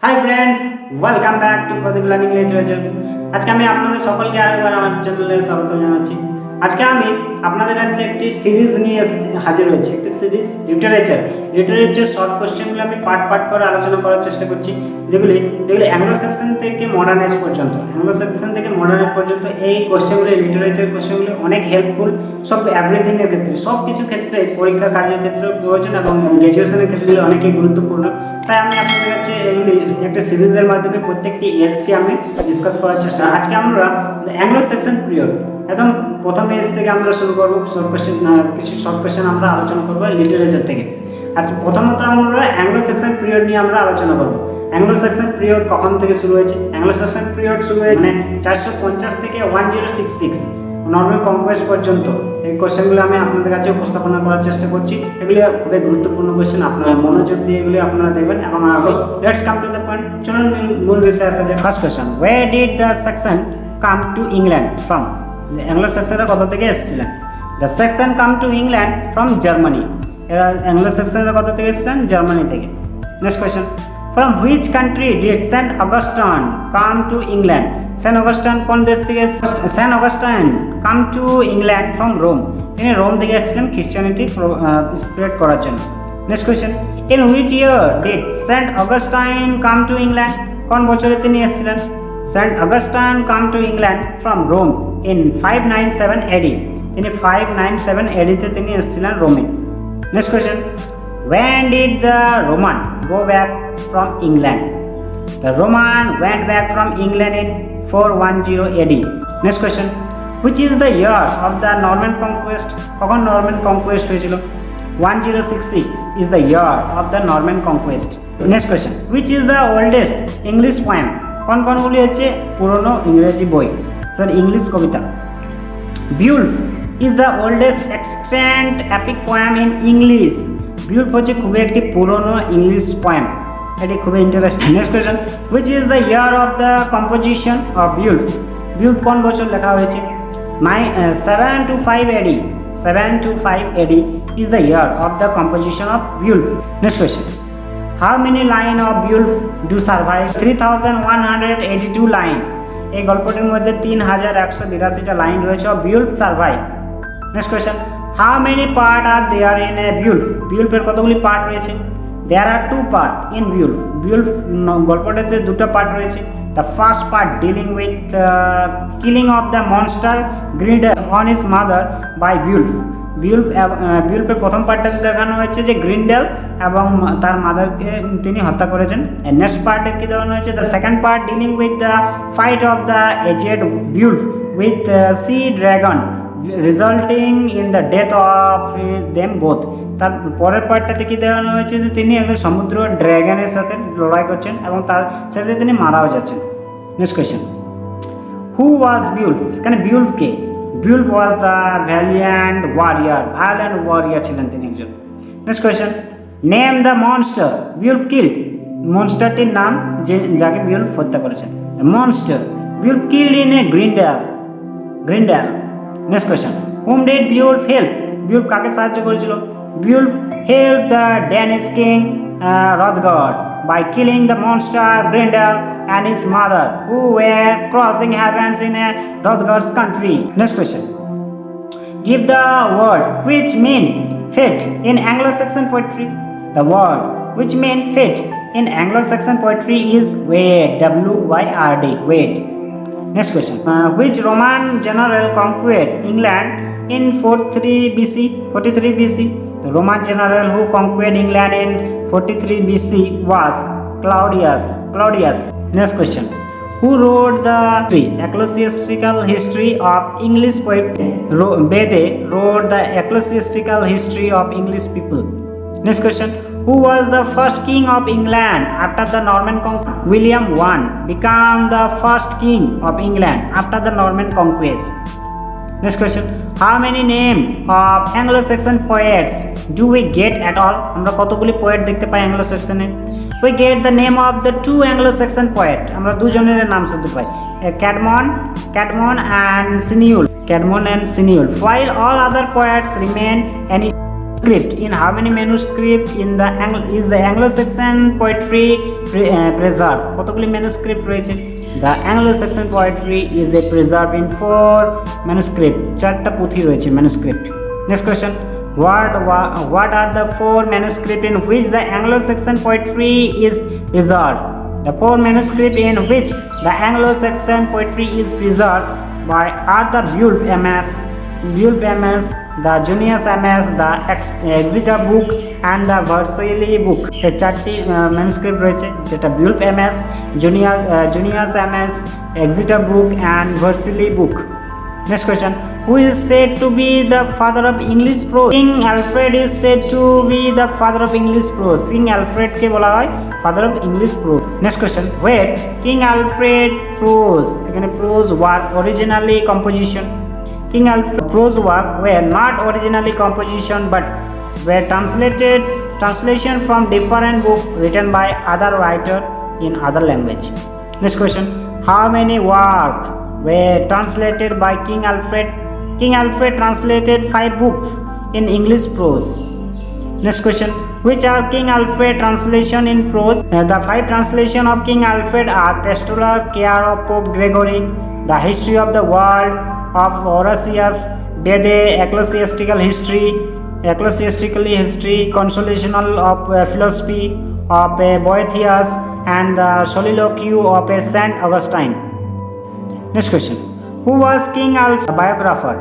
High friends, welcome back to Pradeep learning literature. আজকে আমি আপনাদের সকলকে আরেকবার আমার চ্যানেলে স্বাগত জানাচ্ছি। আজকে আমি আপনাদের কাছে একটি সিরিজ নিয়ে হাজির হয়েছি, একটি সিরিজ লিটারেচার শর্ট কোশ্চেনগুলো আমি পার্ট করে আলোচনা করার চেষ্টা করছি, যেগুলি অ্যাংলো সেকশন থেকে মডার্ন এজ পর্যন্ত এই কোশ্চেনগুলি, লিটারেচার কোশ্চেনগুলি অনেক হেল্পফুল, সব এভরিথিংয়ের ক্ষেত্রে, সব কিছু ক্ষেত্রে, পরীক্ষা কাজের ক্ষেত্রে প্রয়োজন এবং গ্র্যাজুয়েশনের ক্ষেত্রে অনেকই গুরুত্বপূর্ণ। তাই আমি আপনাদের কাছে এগুলি একটা সিরিজের মাধ্যমে প্রত্যেকটি এজকে আমি ডিসকাস করার চেষ্টা। আজকে আমরা অ্যাংলো সেকশন পিরিয়ড একদম প্রথম এজ থেকে আমরা শুরু করবো। কিছু শর্ট কোশ্চেন আমরা আলোচনা করবো লিটারেচার থেকে। আর প্রথমত আমরা অ্যাংলো সেকশন পিরিয়ড নিয়ে আমরা আলোচনা করবো। অ্যাংলো সেকশন পিরিয়ড কখন থেকে শুরু হয়েছে? অ্যাংলো সেকশন পিরিয়ড শুরু হয়েছে 450 থেকে 1066 নর্মাল কনকোয়েস্ট পর্যন্ত। এই কোশ্চেনগুলো আমি আপনাদের কাছে উপস্থাপনা করার চেষ্টা করছি। এগুলি খুবই গুরুত্বপূর্ণ কোশ্চেন, আপনারা মনোযোগ দিয়ে এগুলি আপনারা দেখবেন এবং let's come to the point. চলুন মূল বিষয়ে আসা যায়। First question, where did the Saxon come to England from? Anglo সেকশনরা কোথা থেকে এসেছিলেন? The Saxon come to England from Germany. এরা অ্যাংলো সেকশনরা কোথা থেকে এসেছিলেন? জার্মানি থেকে। Next question, from which country did Saint Augustine come to England? Saint Augustine কোন দেশ থেকে? Saint Augustine come to England from Rome. তিনি রোম থেকে এসেছিলেন খ্রিস্টানিটি স্প্রেড করার জন্য। Next question, in which year did Saint Augustine come to England? কোন বছরে তিনি এসেছিলেন? Saint Augustine come to England from Rome in 597 AD। তিনি 597 AD তে তিনি এসেছিলেন রোমে। Next question, when did the Roman go back from England? The Roman went back from England in 410 AD. Next question, which is the year of the Norman conquest? কখন Norman conquest হয়েছিল? 1066 is the year of the Norman conquest. Next question, which is the oldest English poem? কোনগুলি হচ্ছে পুরনো ইংরেজি বই, English কবিতা? Beowulf is the oldest extant epic poem in English. Beowulf হচ্ছে খুবই একটি পুরনো ইংলিশ পোয়েম, এটি খুবই interesting. Next question, which is the year of the composition of Beowulf? Beowulf কোন বছর লেখা হয়েছে? 725 AD। 725 AD is the year of the composition of Beowulf. Next question, how many line of Beowulf do survive? 3182 line. এই গল্পটির মধ্যে 3182টা line রয়েছে। Beowulf survive. Next question, how many part are there in a Beowulf? বিউলফের কতগুলি part রয়েছে? There are 2 part in Beowulf. Beowulf গল্পটাতে দুটো part রয়েছে। The first part dealing with killing of the monster Grendel on his mother by Beowulf. বিউলফের প্রথম পার্টটাতে দেখানো হয়েছে যে গ্রিন্ডেল এবং তার মাদারকে তিনি হত্যা করেছেন। নেক্সট পার্টে কি দেখানো হয়েছে? The second part dealing with the fight of the aged Beowulf with sea dragon resulting in the death of them both. তার পরের পার্টটাতে কি দেখানো হয়েছে যে তিনি একজন সমুদ্র ড্রাগনের সাথে লড়াই করছেন এবং তার সাথে তিনি মারাও যাচ্ছেন। Next question, who was Beowulf? এখানে বিউলফ কে? Beowulf was the violent warrior ছিলেন তিনি একজন। Next question, name the monster Beowulf killed. মনস্টারটির নাম যাকে বিউলফ হত্যা করেছেন। Monster Beowulf killed in a Grendel. Next question, whom did Beowulf help? Beowulf কাকে সাহায্য করেছিল? Beowulf help the Danish king Hrothgar by killing the monster Grendel and his mother who were crossing heavens in a Hrothgar's country. Next question, give the word which mean fate in Anglo-Saxon poetry. The word which mean fate in Anglo-Saxon poetry is Wade. W-Y-R-D. Wade. Next question, which Roman general conquered England in 43 BC? The Roman general who conquered England in 43 BC was Claudius. Next question, who wrote the ecclesiastical history of English poetry? Bede wrote the ecclesiastical history of English people. Next question, who was the first king of England after the Norman conquest? William I became the first king of England after the Norman conquest. Next question, how many name of Anglo-Saxon poets do we get at all? আমরা কতগুলি poet দেখতে পাই অ্যাংলো-স্যাক্সনে? We get the name of the 2 Anglo-Saxon poet. আমরা দুজনের নাম শুনতে পাই, Caedmon and Cineul. While all other poets remain Script. In how many manuscript in the is the Anglo-Saxon poetry preserved? কতগুলি manuscript রয়েছে? The Anglo-Saxon poetry is a preserved in 4 manuscript. 4টা পুঁথি রয়েছে manuscript. Next question. What are the 4 manuscript in which the Anglo-Saxon poetry is preserved? The 4 manuscript in which the Anglo-Saxon poetry is preserved by are the Beowulf MS, the Junius MS, the Exeter book and the Versailles book. এই 4টি manuscript রয়েছে, যেটা Beowulf MS, Junius MS, Exeter book and Versailles book. Next question. Who is said to be the father of English prose? King Alfred is said to be the father of English prose. King Alfred কে বলা হয় father of English prose. Next question. Where King Alfred prose, এখানে prose work originally composition. King Alfred prose work were not originally composition but were translation from different book written by other writer in other language. Next question. How many work were translated by King Alfred? King Alfred translated 5 books in English prose. Next question. Which are King Alfred translation in prose? The 5 translation of King Alfred are Pastoral Care of Pope Gregory, The History of the World of Horatius Bede, Ecclesiastical History, Consolational of Philosophy of Boethius, and the Soliloquy of Saint Augustine. Next question. Who was King Alfred biographer?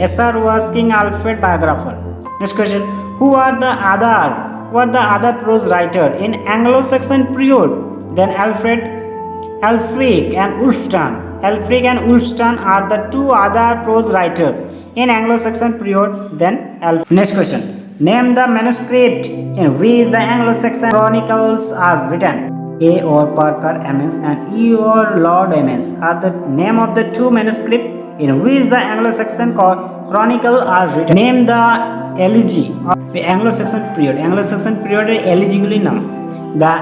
Ezar was King Alfred biographer. Next question. Who are the other prose writer in Anglo-Saxon period than Alfric and Ulfstan? Alfric and Ulfstan are the 2 other prose writer in Anglo-Saxon period than Alfric. Next question. Name the manuscript in which the Anglo-Saxon chronicles are written. A. or Parker MS and E. or Lord MS are the name of the 2 manuscript in which the Anglo-Saxon chronicle are written. Name the elegy of the Anglo-Saxon period. Anglo-Saxon period elegy guli naam. The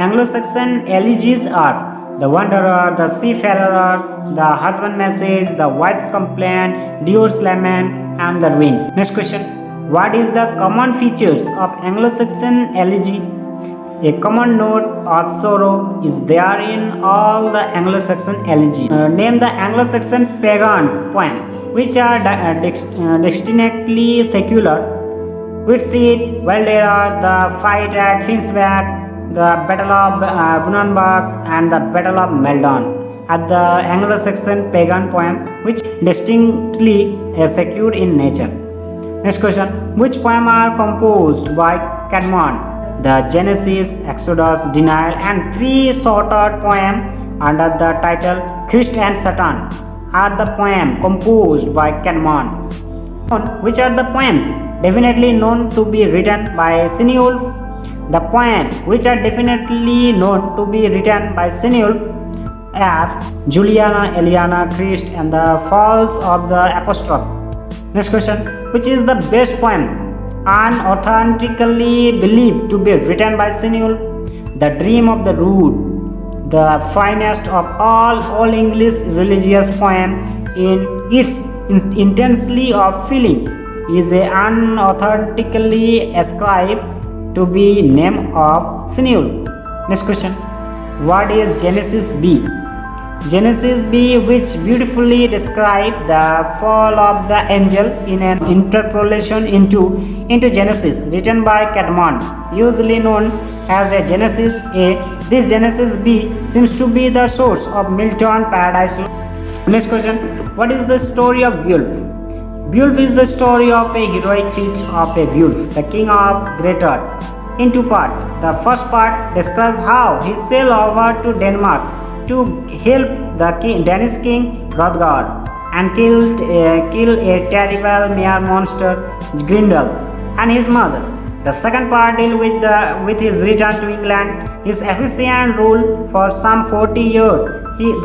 Anglo-Saxon elegies are the Wanderer, the Seafarer, the Husband Message, the Wife's Complaint, Divorce Lament, and the Ruin. Next question. What is the common features of Anglo-Saxon elegy? A common note of sorrow is there in all the Anglo-Saxon elegy. Name the Anglo-Saxon pagan poem which are distinctly secular. Whitseed, Waldera, the fight at Finsback, the Battle of Bunanburg, and the Battle of Meldon are the Anglo-Saxon pagan poem which distinctly secured in nature. Next question. Which poem are composed by Caedmon? The Genesis, Exodus, Denial, and 3 shorter poems under the title Christ and Satan are the poem composed by Caedmon. Which are the poems definitely known to be written by Cynewulf? The poems which are definitely known to be written by Cynewulf are Juliana, Eliana, Christ, and the Falls of the Apostrophe. Next question. Which is the best poem unauthentically believed to be written by Cynewulf? The Dream of the Rood, the finest of all English religious poems in its intensity of feeling, is unauthentically ascribed to be name of Cynewulf. Next question. What is Genesis B? Genesis B, which beautifully describes the fall of the angel in an interpolation into Genesis written by Caedmon, usually known as a Genesis A. This Genesis B seems to be the source of Milton Paradise Lost. Next question. What is the story of Beowulf? Beowulf is the story of a heroic feat of a Beowulf, the king of Great Earth, in 2 parts. The first part describes how he sailed over to Denmark to help the Danish king Hrothgar and killed a terrible mere monster Grendel and his mother. The second part deals with his return to England, his efficient rule for some 40 years,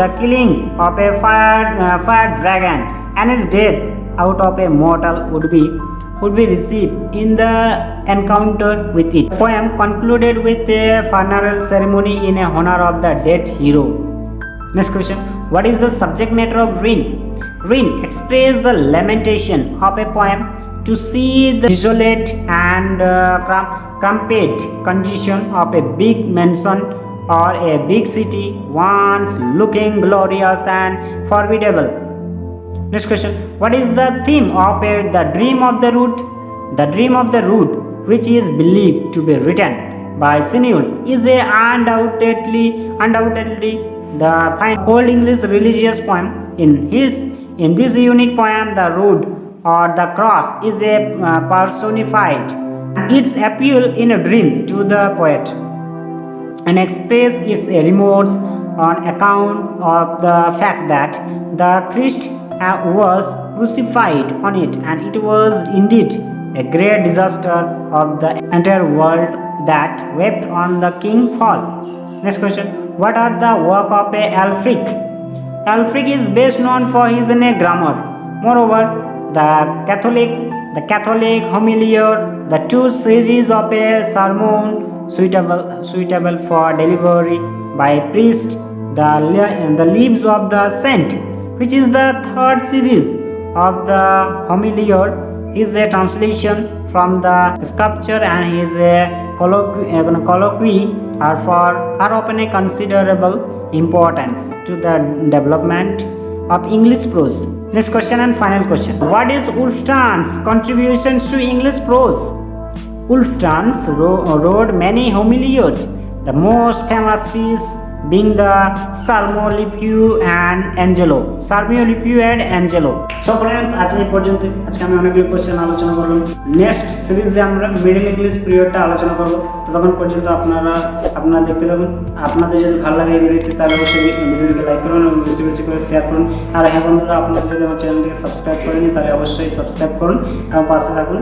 the killing of a fire dragon, and his death out of a mortal would be received in the encounter with it. The poem concluded with a funeral ceremony in honor of the dead hero. Next question. What is the subject matter of Ruin? Ruin expresses the lamentation of a poem to see the desolate and cramped condition of a big mansion or a big city once looking glorious and formidable. Next question. What is the theme of The Dream of the Road? The Dream of the Road, which is believed to be written by Sineul, is a undoubtedly the fine Old English religious poem. In this unique poem, the road or the cross is a personified. Its appeal in a dream to the poet and express its remorse on account of the fact that the Christ was crucified on it, and it was indeed a great disaster of the entire world that wept on the king fall. Next question. What are the work of Ælfric? Ælfric is best known for his grammar. Moreover, the Catholic Homilior, the two series of a sermon suitable for delivery by priest, the Lives of the Saint, which is the third series of the Homilior, is a translation from the scripture, and his colloquy are often a considerable importance to the development of English prose. Next question and final question. What is Wulfstan's contributions to English prose? Wulfstan wrote many homiliars, the most famous piece being the Salmo Lipiu and Angelo. So friends, আজ এই পর্যন্ত। আজকে আমি অনেকগুলো question আলোচনা করলাম। Next সিরিজে আমরা মিডল ইংলিশ পিরিয়ডটা আলোচনা করব। ততক্ষণ পর্যন্ত আপনারা দেখতে থাকুন। আপনাদের যদি ভালো লাগে এই ভিডিওটি, তাহলে অবশ্যই ভিডিওটিকে লাইক করুন এবং বেশি বেশি করে শেয়ার করুন। আর হ্যাঁ বন্ধুরা, আপনারা যদি আমার চ্যানেলটিকে সাবস্ক্রাইব করেনি, তাহলে অবশ্যই সাবস্ক্রাইব করুন এবং পাশে থাকুন।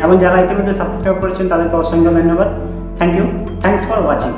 এবং যারা ইতিমধ্যে সাবস্ক্রাইব করেছেন তাদেরকে অসংখ্য ধন্যবাদ। Thank you. Thanks for watching.